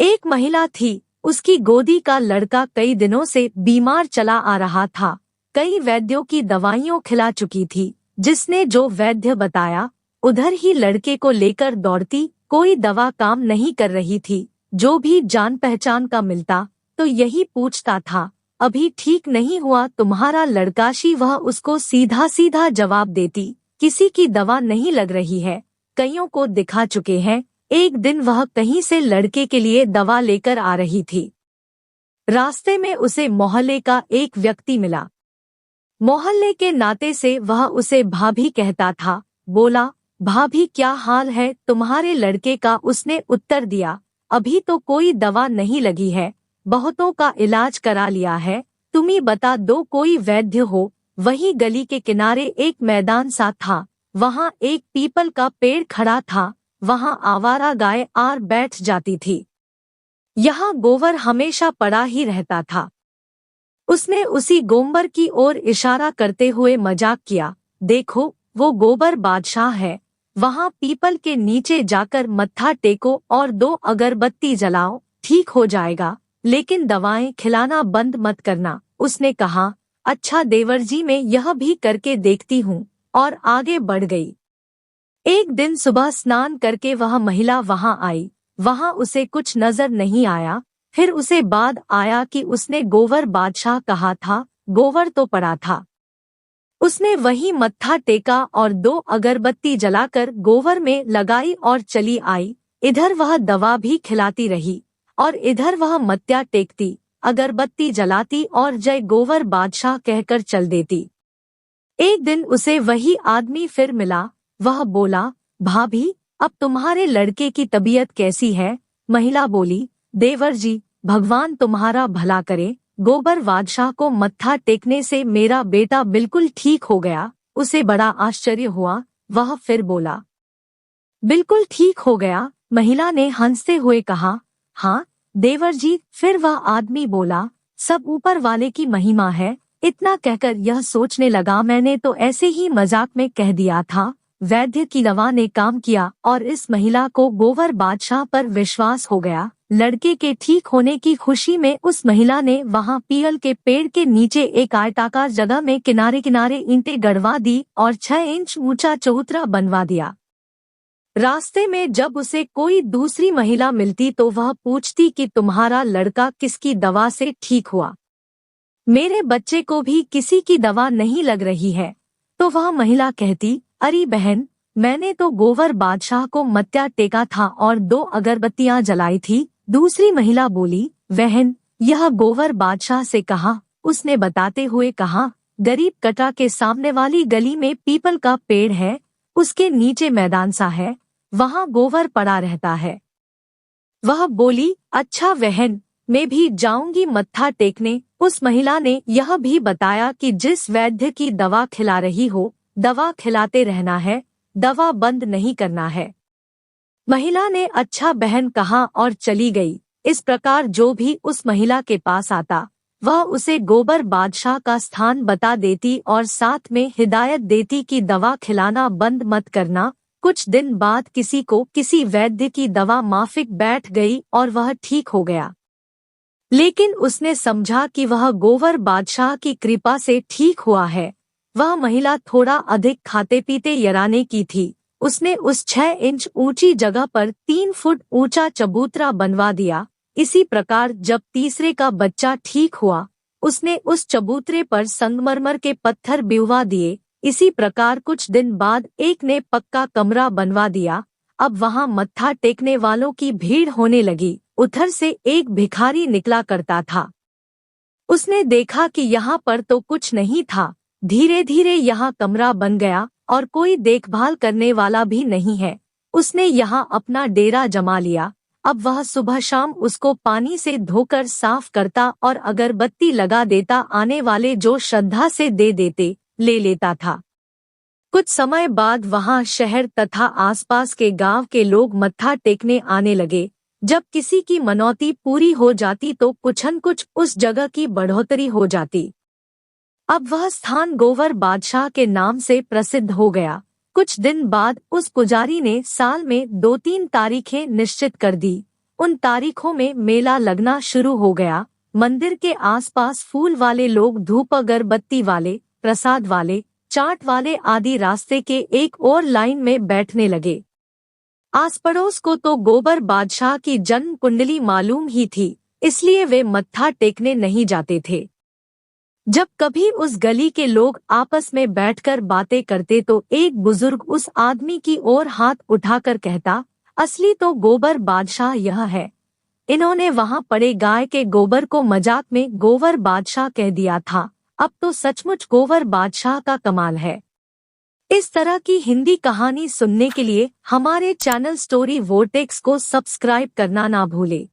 एक महिला थी, उसकी गोदी का लड़का कई दिनों से बीमार चला आ रहा था। कई वैद्यों की दवाइयां खिला चुकी थी। जिसने जो वैद्य बताया उधर ही लड़के को लेकर दौड़ती। कोई दवा काम नहीं कर रही थी। जो भी जान पहचान का मिलता तो यही पूछता था, अभी ठीक नहीं हुआ तुम्हारा लड़काशी? वह उसको सीधा सीधा जवाब देती, किसी की दवा नहीं लग रही है, कईयों को दिखा चुके हैं। एक दिन वह कहीं से लड़के के लिए दवा लेकर आ रही थी। रास्ते में उसे मोहल्ले का एक व्यक्ति मिला। मोहल्ले के नाते से वह उसे भाभी कहता था। बोला, भाभी क्या हाल है तुम्हारे लड़के का? उसने उत्तर दिया, अभी तो कोई दवा नहीं लगी है, बहुतों का इलाज करा लिया है, तुम ही बता दो कोई वैद्य हो। वही गली के किनारे एक मैदान सा था, वहाँ एक पीपल का पेड़ खड़ा था, वहाँ आवारा गाय आर बैठ जाती थी। यहाँ गोबर हमेशा पड़ा ही रहता था। उसने उसी गोबर की ओर इशारा करते हुए मजाक किया, देखो वो गोबर बादशाह है, वहाँ पीपल के नीचे जाकर मत्था टेको और 2 अगरबत्ती जलाओ, ठीक हो जाएगा, लेकिन दवाएं खिलाना बंद मत करना। उसने कहा, अच्छा देवर जी मैं यह भी करके देखती हूँ, और आगे बढ़ गई। एक दिन सुबह स्नान करके वह महिला वहां आई। वहां उसे कुछ नजर नहीं आया। फिर उसे बाद आया कि उसने गोवर बादशाह कहा था, गोवर तो पड़ा था। उसने वही मत्था टेका और 2 अगरबत्ती जलाकर गोवर में लगाई और चली आई। इधर वह दवा भी खिलाती रही और इधर वह मत्था टेकती, अगरबत्ती जलाती और जय गोवर बादशाह कहकर चल देती। एक दिन उसे वही आदमी फिर मिला। वह बोला, भाभी अब तुम्हारे लड़के की तबीयत कैसी है? महिला बोली, देवर जी भगवान तुम्हारा भला करे, गोबर बादशाह को मत्था टेकने से मेरा बेटा बिल्कुल ठीक हो गया। उसे बड़ा आश्चर्य हुआ। वह फिर बोला, बिल्कुल ठीक हो गया? महिला ने हंसते हुए कहा, हाँ देवर जी। फिर वह आदमी बोला, सब ऊपर वाले की महिमा है। इतना कहकर यह सोचने लगा, मैंने तो ऐसे ही मजाक में कह दिया था। वैद्य की दवा ने काम किया और इस महिला को गोवर बादशाह पर विश्वास हो गया। लड़के के ठीक होने की खुशी में उस महिला ने वहां पीपल के पेड़ के नीचे एक आयताकार जगह में किनारे किनारे ईंटें गड़वा दी और 6 इंच ऊंचा चबूतरा बनवा दिया। रास्ते में जब उसे कोई दूसरी महिला मिलती तो वह पूछती कि तुम्हारा लड़का किसकी दवा से ठीक हुआ? मेरे बच्चे को भी किसी की दवा नहीं लग रही है। तो वह महिला कहती, अरे बहन, मैंने तो गोवर बादशाह को मत्था टेका था और 2 अगरबत्तियां जलाई थी। दूसरी महिला बोली, बहन यह गोवर बादशाह से कहा। उसने बताते हुए कहा, गरीब कटा के सामने वाली गली में पीपल का पेड़ है, उसके नीचे मैदान सा है, वहाँ गोबर पड़ा रहता है। वह बोली, अच्छा बहन मैं भी जाऊंगी मत्था टेकने। उस महिला ने यह भी बताया कि जिस वैद्य की दवा खिला रही हो, दवा खिलाते रहना है, दवा बंद नहीं करना है। महिला ने अच्छा बहन कहा और चली गई। इस प्रकार जो भी उस महिला के पास आता वह उसे गोबर बादशाह का स्थान बता देती और साथ में हिदायत देती कि दवा खिलाना बंद मत करना। कुछ दिन बाद किसी को किसी वैद्य की दवा माफिक बैठ गई और वह ठीक हो गया। लेकिन उसने समझा कि वह गोवर बादशाह की कृपा से ठीक हुआ है। वह महिला थोड़ा अधिक खाते पीते यराने की थी। उसने उस 6 इंच ऊंची जगह पर 3 फुट ऊंचा चबूतरा बनवा दिया। इसी प्रकार जब तीसरे का बच्चा ठीक हुआ, उसने उस चबूतरे पर संगमरमर के पत्थर बिछवा दिए। इसी प्रकार कुछ दिन बाद एक ने पक्का कमरा बनवा दिया। अब वहां मत्था टेकने वालों की भीड़ होने लगी। उधर से एक भिखारी निकला करता था। उसने देखा कि यहाँ पर तो कुछ नहीं था। धीरे धीरे यहाँ कमरा बन गया और कोई देखभाल करने वाला भी नहीं है। उसने यहाँ अपना डेरा जमा लिया। अब वह सुबह शाम उसको पानी से धोकर साफ करता और अगरबत्ती लगा देता। आने वाले जो श्रद्धा से दे देते ले लेता था। कुछ समय बाद वहां शहर तथा आसपास के गांव के लोग मत्था टेकने आने लगे। जब किसी की मनौती पूरी हो जाती तो कुछन कुछ उस जगह की बढ़ोतरी हो जाती। अब वह स्थान गोवर बादशाह के नाम से प्रसिद्ध हो गया। कुछ दिन बाद उस पुजारी ने साल में 2-3 तारीखें निश्चित कर दी उन तारीखों में मेला लगना शुरू हो गया। मंदिर के आसपास फूल वाले लोग धूप अगरबत्ती वाले, प्रसाद वाले, चाट वाले आदि रास्ते के एक और लाइन में बैठने लगे। आस पड़ोस को तो गोबर बादशाह की जन्म कुंडली मालूम ही थी, इसलिए वे मत्था टेकने नहीं जाते थे। जब कभी उस गली के लोग आपस में बैठकर बातें करते तो एक बुजुर्ग उस आदमी की ओर हाथ उठाकर कहता, असली तो गोबर बादशाह यह है। इन्होंने वहां पड़े गाय के गोबर को मजाक में गोबर बादशाह कह दिया था। अब तो सचमुच गोबर बादशाह का कमाल है। इस तरह की हिंदी कहानी सुनने के लिए हमारे चैनल स्टोरी वोर्टेक्स को सब्सक्राइब करना ना भूले।